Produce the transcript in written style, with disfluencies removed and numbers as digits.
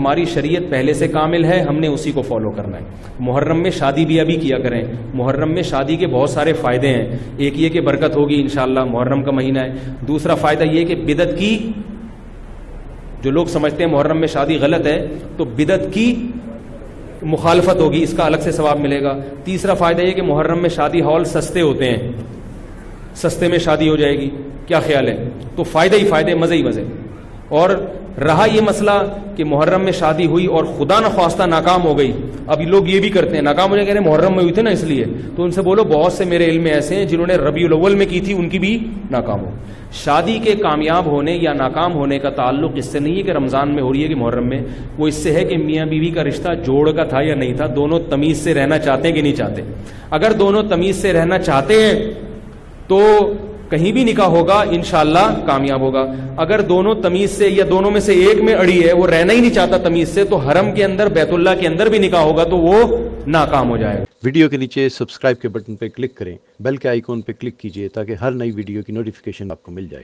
ہماری شریعت پہلے سے کامل ہے، ہم نے اسی کو فالو کرنا ہے۔ محرم میں شادی بھی ابھی کیا کریں، محرم میں شادی کے بہت سارے فائدے ہیں۔ ایک یہ کہ برکت ہوگی انشاءاللہ، محرم کا مہینہ ہے۔ دوسرا فائدہ یہ کہ بدعت کی، جو لوگ سمجھتے ہیں محرم میں شادی غلط ہے تو بدعت کی مخالفت ہوگی، اس کا الگ سے ثواب ملے گا۔ تیسرا فائدہ یہ کہ محرم میں شادی ہال سستے ہوتے ہیں، سستے میں شادی ہو جائے گی۔ کیا خیال ہے؟ تو فائدے ہی فائدے، مزے ہی مزے۔ اور رہا یہ مسئلہ کہ محرم میں شادی ہوئی اور خدا نخواستہ ناکام ہو گئی، ابھی لوگ یہ بھی کرتے ہیں، ناکام ہونے کہہ رہے ہیں محرم میں ہوئی تھی نا اس لیے، تو ان سے بولو بہت سے میرے علم میں ایسے ہیں جنہوں نے ربیع الاول میں کی تھی، ان کی بھی ناکام ہو۔ شادی کے کامیاب ہونے یا ناکام ہونے کا تعلق اس سے نہیں ہے کہ رمضان میں ہو رہی ہے کہ محرم میں، وہ اس سے ہے کہ میاں بیوی کا رشتہ جوڑ کا تھا یا نہیں تھا، دونوں تمیز سے رہنا چاہتے ہیں کہ نہیں چاہتے۔ اگر دونوں تمیز سے رہنا چاہتے ہیں تو کہیں بھی نکاح ہوگا انشاءاللہ کامیاب ہوگا۔ اگر دونوں تمیز سے یا دونوں میں سے ایک میں اڑی ہے، وہ رہنا ہی نہیں چاہتا تمیز سے، تو حرم کے اندر بیت اللہ کے اندر بھی نکاح ہوگا تو وہ ناکام ہو جائے گا۔ ویڈیو کے نیچے سبسکرائب کے بٹن پہ کلک کریں، بیل کے آئیکن پہ کلک کیجئے تاکہ ہر نئی ویڈیو کی نوٹیفیکیشن آپ کو مل جائے۔